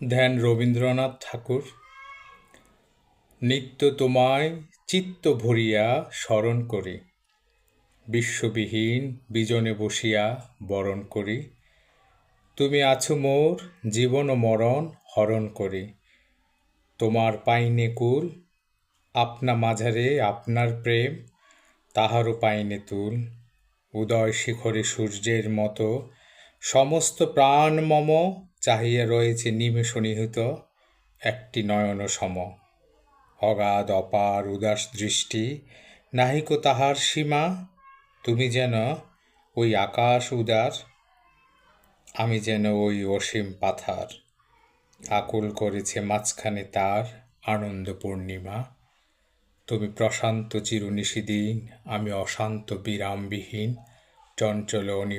ধ্যান রবীন্দ্রনাথ ঠাকুর। নিত্য তোমায় চিত্ত ভরিয়া স্মরণ করি, বিশ্ববিহীন বিজনে বসিয়া বরণ করি। তুমি আছো মোর জীবন ও মরণ হরণ করি, তোমার পাইনে কুল, আপনা মাঝারে আপনার প্রেম, তাহারও পাইনে তুল। উদয় শিখরে সূর্যের মতো সমস্ত প্রাণ মম চাহিয়া রয়েছে নিমেষ নিহিত একটি নয়ন সম। অগাধ অপার উদাস দৃষ্টি, নাহিক তাহার সীমা। তুমি যেন ওই আকাশ উদার, আমি যেন ওই অসীম পাথার। আকুল করেছে মাঝখানে তার আনন্দ পূর্ণিমা। তুমি প্রশান্ত চিরনিশিদিন, আমি অশান্ত বিরামবিহীন চঞ্চল অনিবার।